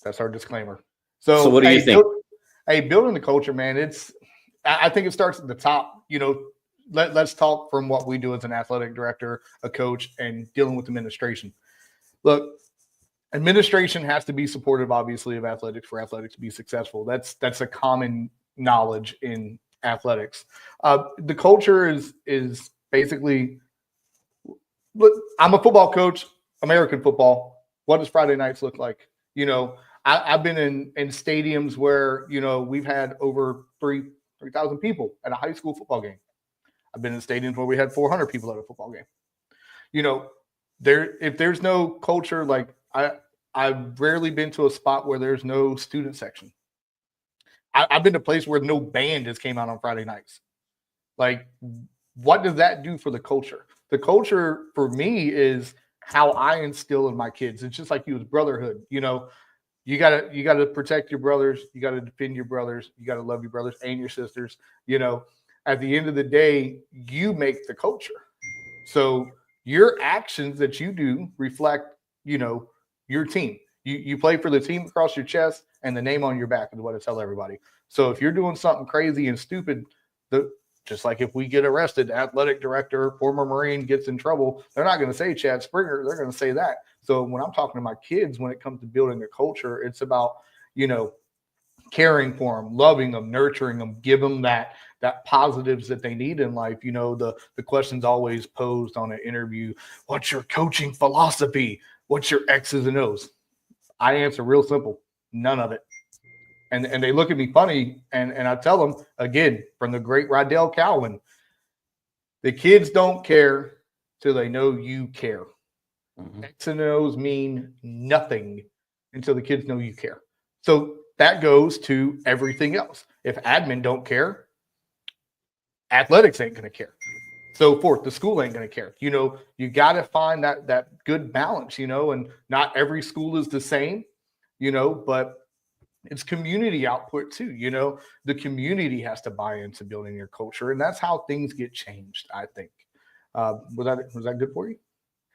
That's our disclaimer. So what do you think? Building the culture, man, I think it starts at the top. You know, let's talk from what we do as an athletic director, a coach, and dealing with administration. Look, administration has to be supportive, obviously, of athletics for athletics to be successful. That's a common knowledge in athletics. The culture is basically, look, I'm a football coach, American football. What does Friday nights look like? You know, I've been in stadiums where, you know, we've had over 3,000 people at a high school football game. I've been in stadiums where we had 400 people at a football game. You know, if there's no culture, like I've rarely been to a spot where there's no student section. I've been to a place where no band just came out on Friday nights. Like, what does that do for the culture? The culture for me is how I instill in my kids. It's just like you as brotherhood. You know, you gotta protect your brothers. You gotta defend your brothers. You gotta love your brothers and your sisters. You know, at the end of the day, you make the culture. So your actions that you do reflect, you know, your team. You play for the team across your chest, and the name on your back is what I tell everybody. So if you're doing something crazy and stupid, just like if we get arrested, athletic director, former Marine gets in trouble, they're not going to say Chad Springer. They're going to say that. So when I'm talking to my kids, when it comes to building a culture, it's about, you know, caring for them, loving them, nurturing them, give them that positives that they need in life. You know, the question's always posed on an interview. What's your coaching philosophy? What's your X's and O's? I answer real simple. None of it. And they look at me funny, and I tell them, again, from the great Rydell Cowan, the kids don't care till they know you care. Mm-hmm. X and O's mean nothing until the kids know you care. So that goes to everything else. If admin don't care, athletics ain't going to care. So forth, the school ain't going to care. You know, you got to find that good balance, you know, and not every school is the same, you know, but it's community output too. You know, the community has to buy into building your culture, and that's how things get changed, I think. Was that good for you?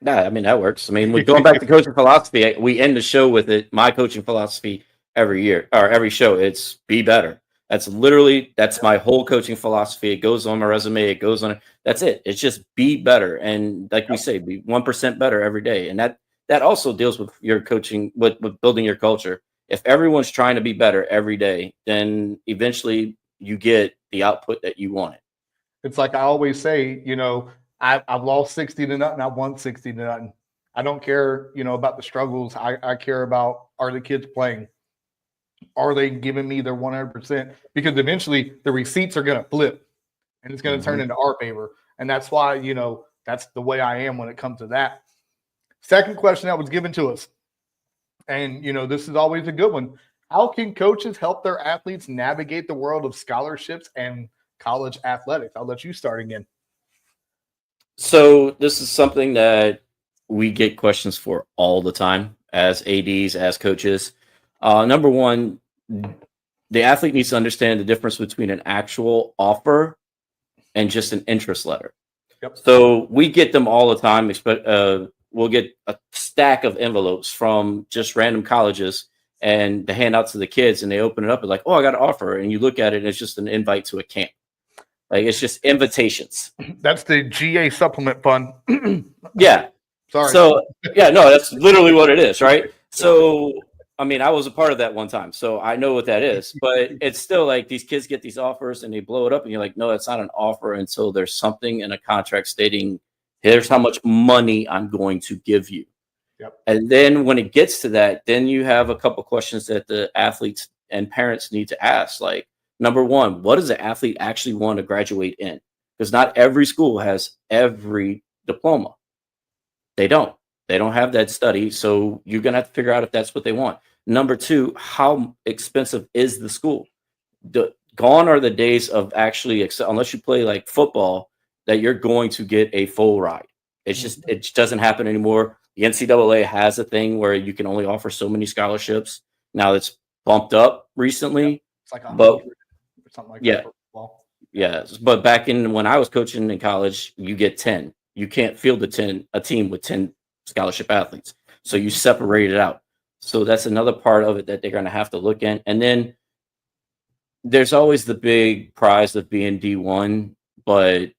Yeah, I mean, that works. I mean, going back to coaching philosophy, we end the show with it. My coaching philosophy every year or every show, it's be better. That's my whole coaching philosophy. It goes on my resume. It goes on. That's it. It's just be better. And like we say, be 1% better every day. And that also deals with your coaching, with building your culture. If everyone's trying to be better every day, then eventually you get the output that you wanted. It's like I always say, you know, I've lost 60 to nothing. I've won 60 to nothing. I don't care, you know, about the struggles. I care about, are the kids playing? Are they giving me their 100%? Because eventually the receipts are going to flip and it's going to turn into our favor. And that's why, you know, that's the way I am when it comes to that. Second question that was given to us. And, this is always a good one. How can coaches help their athletes navigate the world of scholarships and college athletics? I'll let you start again. So this is something that we get questions for all the time as ADs, as coaches. Number one, the athlete needs to understand the difference between an actual offer and just an interest letter. Yep. So we get them all the time. We'll get a stack of envelopes from just random colleges and to hand out to the kids, and they open it up and like, oh, I got an offer. And you look at it and it's just an invite to a camp. Like, it's just invitations. That's the GA supplement fund. Yeah. Sorry. So, yeah, no, that's literally what it is, right? So, I mean, I was a part of that one time, so I know what that is. But it's still like these kids get these offers and they blow it up, and you're like, no, it's not an offer until there's something in a contract stating, here's how much money I'm going to give you. Yep. And then when it gets to that, then you have a couple questions that the athletes and parents need to ask. Like, number one, what does the athlete actually want to graduate in? Because not every school has every diploma. They don't have that study. So you're going to have to figure out if that's what they want. Number two, how expensive is the school? Gone are the days of actually, unless you play like football, that you're going to get a full ride. It's just, it just doesn't happen anymore. The NCAA has a thing where you can only offer so many scholarships. Now it's bumped up recently. It's like 100 but or something like yeah, that. For football. yeah. But back when I was coaching in college, you get 10. You can't field a team with 10 scholarship athletes. So you separate it out. So that's another part of it that they're going to have to look at. And then there's always the big prize of being D1, but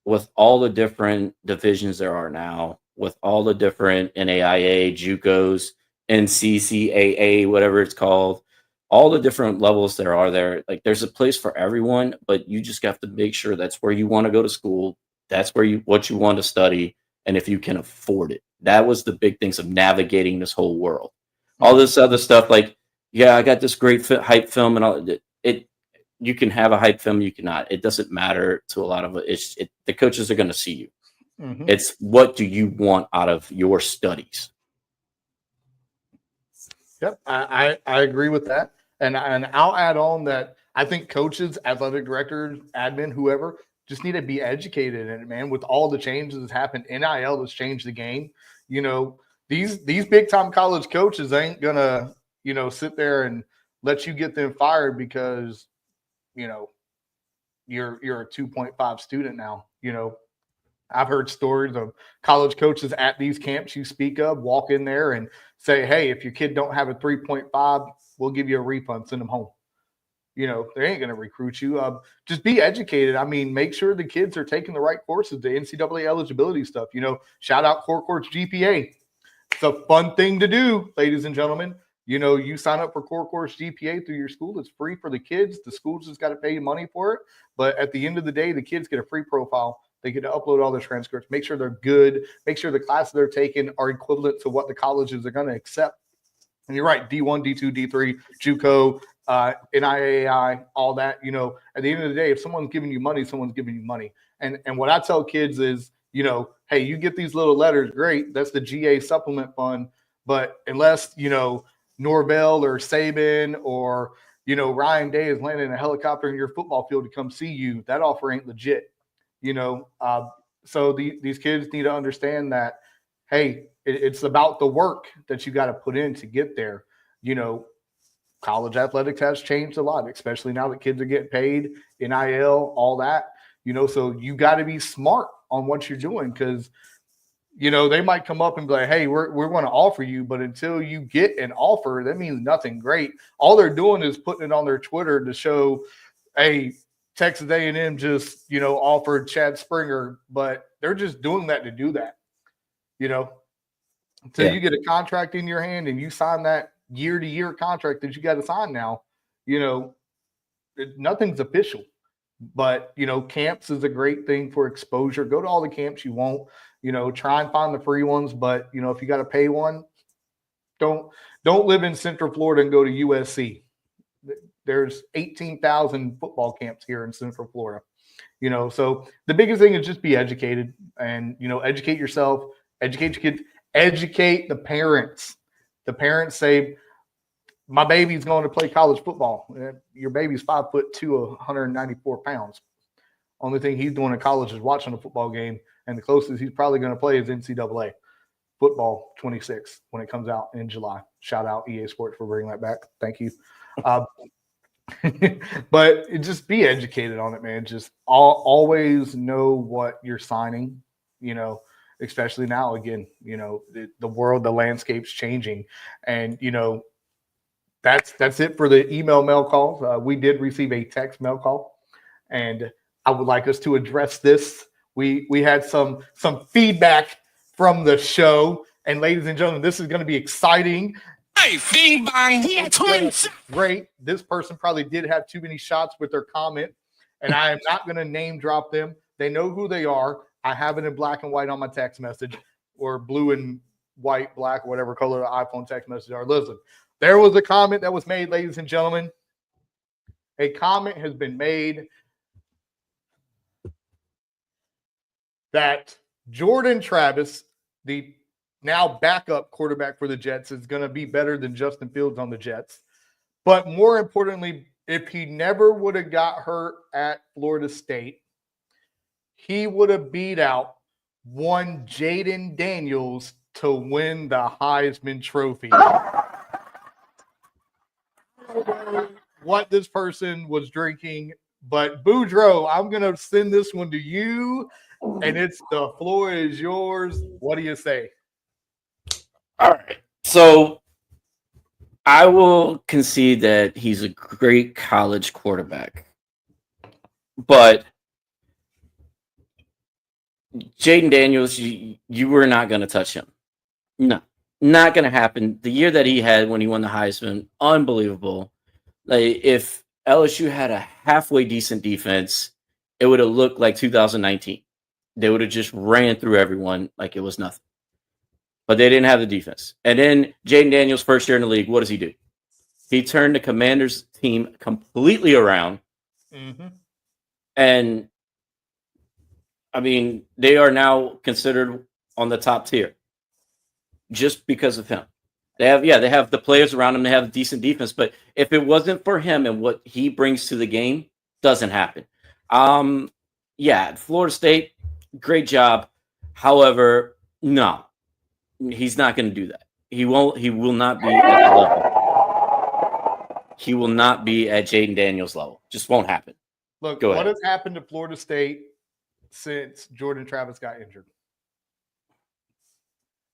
with all the different divisions there are now, with all the different NAIA, JUCOs, NCCAA, whatever it's called, all the different levels there are there, like there's a place for everyone, but you just have to make sure that's where you want to go to school. That's what you want to study. And if you can afford it, that was the big things of navigating this whole world. All this other stuff, like, yeah, I got this great hype film and all it. You can have a hype film, you cannot. It doesn't matter to a lot of it. The coaches are going to see you. Mm-hmm. It's what do you want out of your studies? Yep, I agree with that. And I'll add on that I think coaches, athletic directors, admin, whoever, just need to be educated in it, man. With all the changes that's happened, NIL has changed the game. These big time college coaches ain't gonna, sit there and let you get them fired because, you're a 2.5 student now. I've heard stories of college coaches at these camps you speak of walk in there and say, hey, if your kid don't have a 3.5, we'll give you a refund, send them home. They ain't going to recruit you. Just be educated. I mean, make sure the kids are taking the right courses, the NCAA eligibility stuff. Shout out Core Course GPA. It's a fun thing to do, ladies and gentlemen. You sign up for Core Course GPA through your school. It's free for the kids. The school just got to pay you money for it. But at the end of the day, the kids get a free profile. They get to upload all their transcripts, make sure they're good, make sure the classes they're taking are equivalent to what the colleges are going to accept. And you're right, D1, D2, D3, JUCO, NIAI, all that. At the end of the day, if someone's giving you money, someone's giving you money. And what I tell kids is, hey, you get these little letters, great. That's the GA supplement fund. But unless, Norvell or Saban or, Ryan Day is landing in a helicopter in your football field to come see you, that offer ain't legit. So these kids need to understand that, hey, it's about the work that you got to put in to get there. College athletics has changed a lot, especially now that kids are getting paid, NIL, all that, so you got to be smart on what you're doing because, they might come up and be like, hey, we're going to offer you, but until you get an offer, that means nothing great. All they're doing is putting it on their Twitter to show, hey, Texas A&M just, offered Chad Springer, but they're just doing that to do that, until you get a contract in your hand and you sign that year-to-year contract that you got to sign now, nothing's official. But, camps is a great thing for exposure. Go to all the camps you want, try and find the free ones. But, if you got to pay one, don't live in Central Florida and go to USC. There's 18,000 football camps here in Central Florida, so the biggest thing is just be educated and, educate yourself, educate your kids, educate the parents. The parents say, my baby's going to play college football. Your baby's 5'2", 194 pounds. Only thing he's doing in college is watching a football game, and the closest he's probably going to play is NCAA football 26 when it comes out in July. Shout out EA Sports for bringing that back. Thank you. But just be educated on it, man. Just always know what you're signing, especially now. Again, the world, the landscape's changing, and that's it for the email mail calls. We did receive a text mail call, and I would like us to address this. We had some feedback from the show, and ladies and gentlemen, this is going to be exciting. Hey, feedback here, twins. Great. This person probably did have too many shots with their comment, and I am not going to name drop them. They know who they are. I have it in black and white on my text message, or blue and white, black, whatever color the iPhone text messages are. Listen, there was a comment that was made, ladies and gentlemen. A comment has been made that Jordan Travis, the now backup quarterback for the Jets, is going to be better than Justin Fields on the Jets. But more importantly, if he never would have got hurt at Florida State, he would have beat out one Jaden Daniels to win the Heisman Trophy. What this person was drinking, but Boudreaux, I'm going to send this one to you, and the floor is yours. What do you say? All right. So I will concede that he's a great college quarterback. But Jaden Daniels, you were not going to touch him. No, not going to happen. The year that he had when he won the Heisman, unbelievable. Like, if LSU had a halfway decent defense, it would have looked like 2019. They would have just ran through everyone like it was nothing. But they didn't have the defense. And then Jaden Daniels' first year in the league, what does he do? He turned the Commanders team completely around. Mm-hmm. And, I mean, they are now considered on the top tier just because of him. They have the players around him. They have a decent defense. But if it wasn't for him and what he brings to the game, doesn't happen. Florida State, great job. However, no. He's not going to do that. He will not be at the level. He will not be at Jaden Daniels' level. Just won't happen. Look, Go what ahead. has happened to Florida State since Jordan Travis got injured?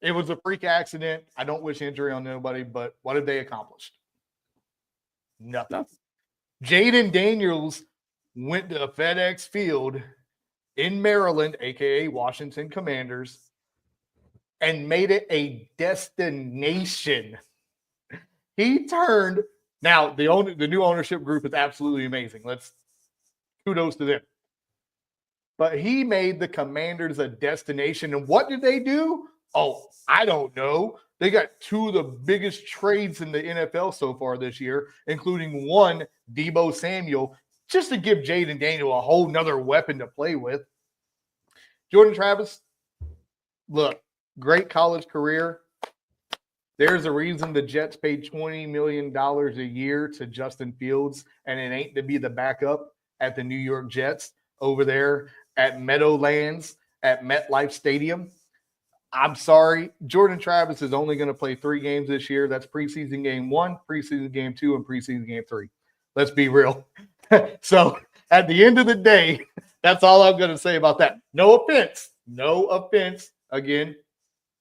It was a freak accident. I don't wish injury on nobody, but what have they accomplished? Nothing. Jaden Daniels went to FedEx Field in Maryland, a.k.a. Washington Commanders, and made it a destination. He turned – now, the new ownership group is absolutely amazing. Kudos to them. But he made the Commanders a destination. And what did they do? Oh, I don't know. They got two of the biggest trades in the NFL so far this year, including one, Deebo Samuel, just to give Jaden Daniel a whole nother weapon to play with. Jordan Travis, look, great college career. There's a reason the Jets paid $20 million a year to Justin Fields, and it ain't to be the backup at the New York Jets over there at Meadowlands at MetLife Stadium. I'm sorry. Jordan Travis is only going to play 3 games this year. That's preseason game 1, preseason game 2, and preseason game 3. Let's be real. So at the end of the day, that's all I'm going to say about that. No offense. No offense. Again,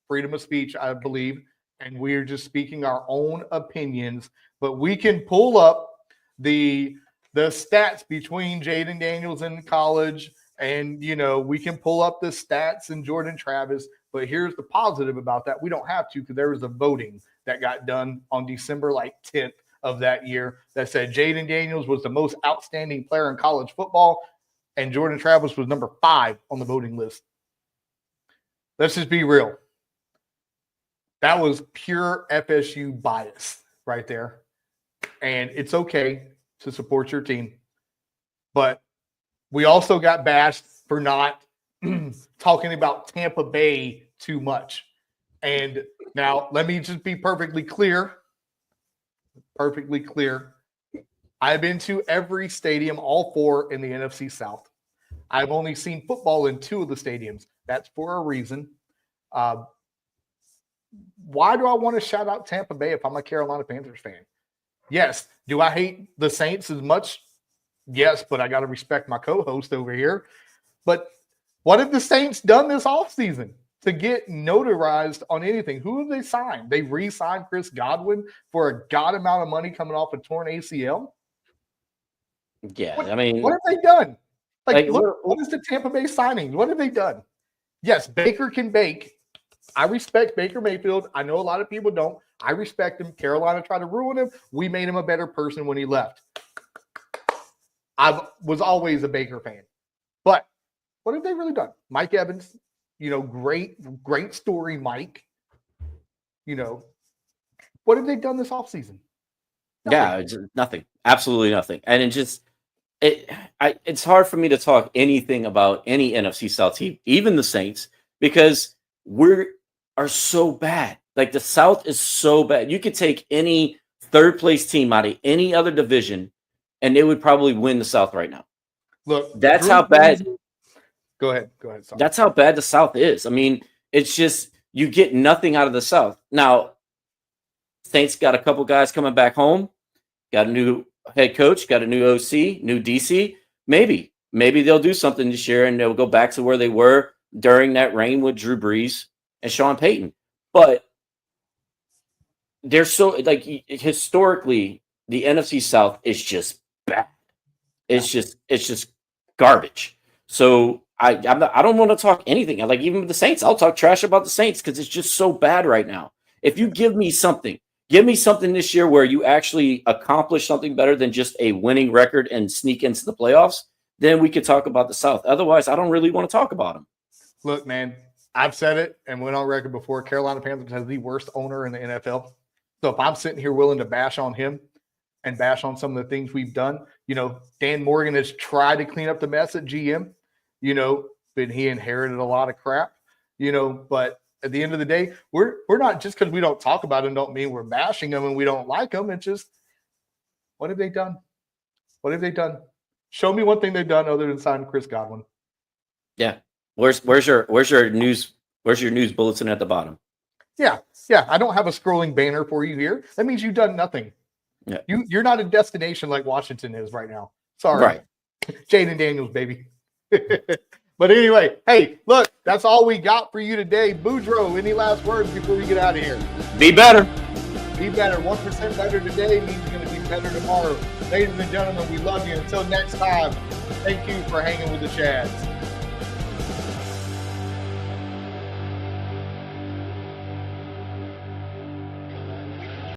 freedom of speech, I believe. And we're just speaking our own opinions. But we can pull up the stats between Jaden Daniels in college. And, we can pull up the stats in Jordan Travis. But here's the positive about that. We don't have to, because there was a voting that got done on December 10th of that year that said Jaden Daniels was the most outstanding player in college football, and Jordan Travis was number 5 on the voting list. Let's just be real. That was pure FSU bias right there. And it's okay to support your team. But we also got bashed for not talking about Tampa Bay too much. And Now, let me just be perfectly clear. Perfectly clear. I've been to every stadium, all 4 in the NFC South. I've only seen football in 2 of the stadiums. That's for a reason. Why do I want to shout out Tampa Bay if I'm a Carolina Panthers fan? Yes. Do I hate the Saints as much? Yes, but I got to respect my co-host over here. But what have the Saints done this offseason to get notarized on anything? Who have they signed? They re-signed Chris Godwin for a god amount of money coming off a torn ACL. Yeah, What, I mean, what have they done? Like look, what is the Tampa Bay signing? What have they done? Yes, Baker can bake. I respect Baker Mayfield. I know a lot of people don't. I respect him. Carolina tried to ruin him. We made him a better person when he left. I was always a Baker fan. But what have they really done? Mike Evans, great story, Mike. What have they done this offseason? Yeah, it's nothing. Absolutely nothing. And it's hard for me to talk anything about any NFC South team, even the Saints, because we are so bad. Like the South is so bad. You could take any third place team out of any other division, and they would probably win the South right now. Look, that's how bad. Go ahead. Sorry. That's how bad the South is. I mean, it's just you get nothing out of the South. Now, Saints got a couple guys coming back home, got a new head coach, got a new OC, new DC. Maybe they'll do something this year and they'll go back to where they were during that reign with Drew Brees and Sean Payton. But they're so historically, the NFC South is just bad. It's just garbage. So I don't want to talk anything. Like even with the Saints, I'll talk trash about the Saints because it's just so bad right now. If you give me something this year where you actually accomplish something better than just a winning record and sneak into the playoffs, then we could talk about the South. Otherwise, I don't really want to talk about them. Look, man, I've said it and went on record before. Carolina Panthers has the worst owner in the NFL. So if I'm sitting here willing to bash on him and bash on some of the things we've done, Dan Morgan has tried to clean up the mess at GM, but he inherited a lot of crap, but at the end of the day, we're not just because we don't talk about him don't mean we're bashing him and we don't like him. It's just, what have they done? What have they done? Show me one thing they've done other than sign Chris Godwin. Yeah. Where's your news bulletin at the bottom? Yeah. I don't have a scrolling banner for you here. That means you've done nothing. Yeah. You're not a destination like Washington is right now. Sorry. Right. Jaden Daniels, baby. But anyway, hey, look, that's all we got for you today. Boudreaux, any last words before we get out of here? Be better. Be better. 1% better today means you're going to be better tomorrow. Ladies and gentlemen, we love you. Until next time, thank you for hanging with the Chads.